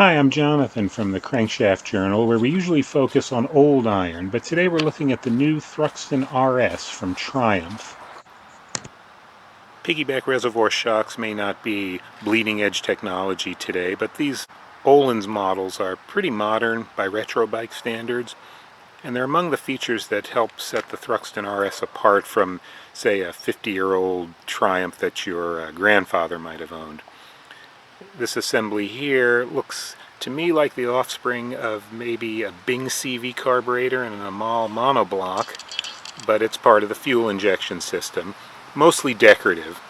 Hi, I'm Jonathan from the Crankshaft Journal, where we usually focus on old iron, but today we're looking at the new Thruxton RS from Triumph. Piggyback reservoir shocks may not be bleeding-edge technology today, but these Öhlins models are pretty modern by retrobike standards, and they're among the features that help set the Thruxton RS apart from, say, a 50-year-old Triumph that your grandfather might have owned. This assembly here looks to me like the offspring of maybe a Bing CV carburetor and an Amal monoblock, but it's part of the fuel injection system, mostly decorative.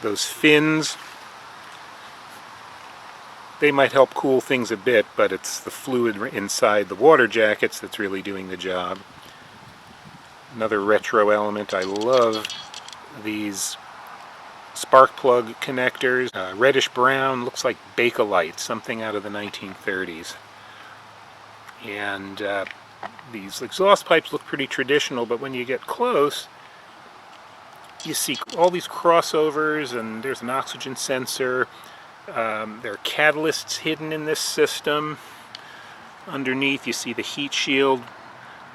Those fins, they might help cool things a bit, but it's the fluid inside the water jackets that's really doing the job. Another retro element, I love these spark plug connectors, reddish brown, looks like Bakelite, something out of the 1930s. And these exhaust pipes look pretty traditional, but when you get close, you see all these crossovers, and there's an oxygen sensor. There are catalysts hidden in this system. Underneath you see the heat shield.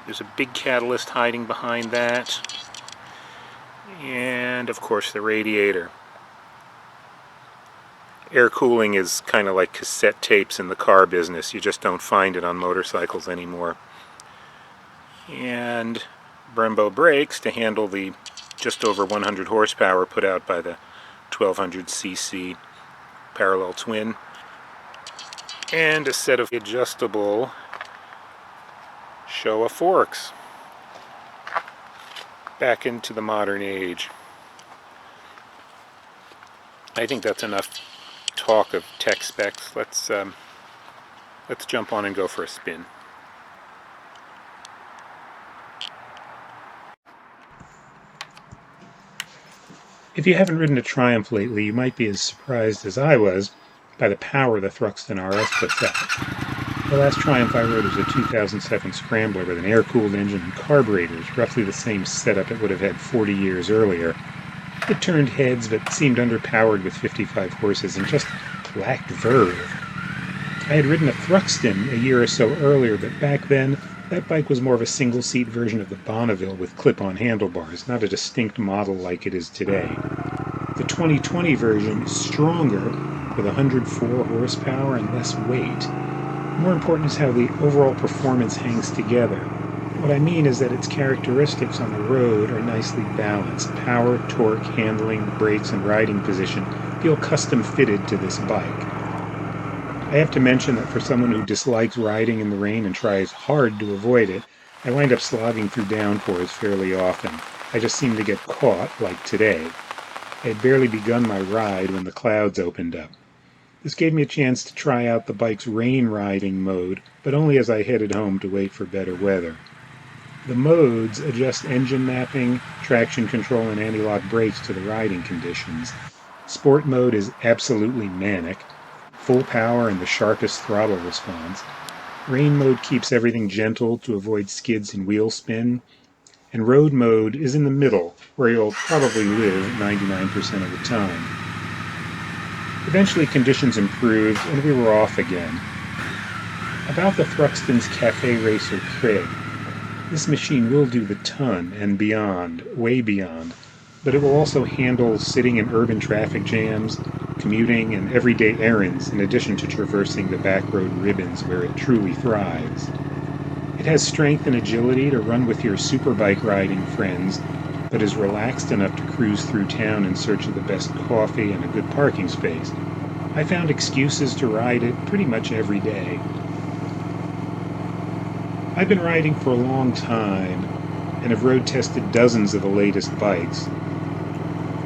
There's a big catalyst hiding behind that. And of course the radiator. Air cooling is kind of like cassette tapes in the car business. You just don't find it on motorcycles anymore. And Brembo brakes to handle the just over 100 horsepower put out by the 1200cc parallel twin. And a set of adjustable Showa forks. Back into the modern age. I think that's enough talk of tech specs. Let's jump on and go for a spin. If you haven't ridden a Triumph lately, you might be as surprised as I was by the power the Thruxton RS puts out. The last Triumph I rode was a 2007 Scrambler with an air-cooled engine and carburetors, roughly the same setup it would have had 40 years earlier. It turned heads, but seemed underpowered with 55 horses and just lacked verve. I had ridden a Thruxton a year or so earlier, but back then, that bike was more of a single-seat version of the Bonneville with clip-on handlebars, not a distinct model like it is today. The 2020 version is stronger, with 104 horsepower and less weight. More important is how the overall performance hangs together. What I mean is that its characteristics on the road are nicely balanced. Power, torque, handling, brakes, and riding position feel custom fitted to this bike. I have to mention that for someone who dislikes riding in the rain and tries hard to avoid it, I wind up slogging through downpours fairly often. I just seem to get caught, like today. I had barely begun my ride when the clouds opened up. This gave me a chance to try out the bike's rain riding mode, but only as I headed home to wait for better weather. The modes adjust engine mapping, traction control, and anti-lock brakes to the riding conditions. Sport mode is absolutely manic, full power and the sharpest throttle response. Rain mode keeps everything gentle to avoid skids and wheel spin. And road mode is in the middle, where you'll probably live 99% of the time. Eventually conditions improved, and we were off again. About the Thruxton's Cafe Racer Craig. This machine will do the ton and beyond, way beyond, but it will also handle sitting in urban traffic jams, commuting, and everyday errands, in addition to traversing the backroad ribbons where it truly thrives. It has strength and agility to run with your superbike riding friends, but is relaxed enough to cruise through town in search of the best coffee and a good parking space. I found excuses to ride it pretty much every day. I've been riding for a long time and have road tested dozens of the latest bikes.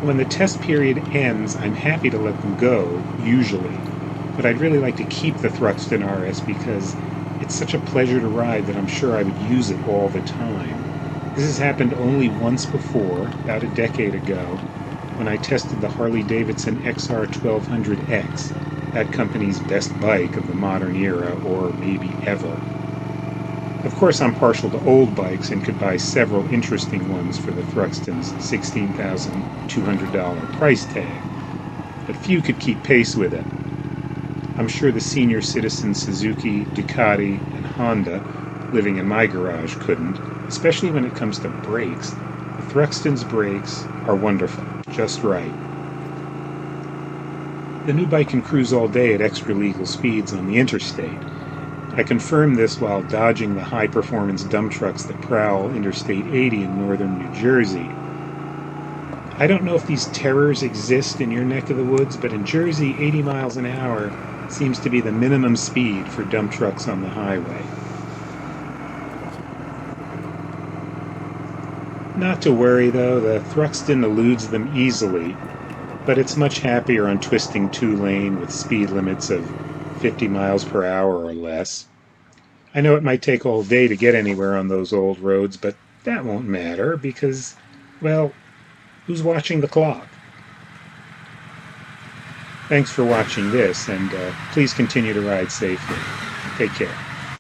When the test period ends, I'm happy to let them go, usually, but I'd really like to keep the Thruxton RS because it's such a pleasure to ride that I'm sure I would use it all the time. This has happened only once before, about a decade ago, when I tested the Harley-Davidson XR 1200X, that company's best bike of the modern era, or maybe ever. Of course, I'm partial to old bikes and could buy several interesting ones for the Thruxton's $16,200 price tag, but few could keep pace with it. I'm sure the senior citizen Suzuki, Ducati, and Honda living in my garage couldn't, especially when it comes to brakes. The Thruxton's brakes are wonderful, just right. The new bike can cruise all day at extra legal speeds on the interstate. I confirmed this while dodging the high-performance dump trucks that prowl Interstate 80 in northern New Jersey. I don't know if these terrors exist in your neck of the woods, but in Jersey, 80 miles an hour seems to be the minimum speed for dump trucks on the highway. Not to worry, though, the Thruxton eludes them easily, but it's much happier on twisting two-lane with speed limits of 50 miles per hour or less. I know it might take all day to get anywhere on those old roads, but that won't matter because, well, who's watching the clock? Thanks for watching this, and please continue to ride safely. Take care.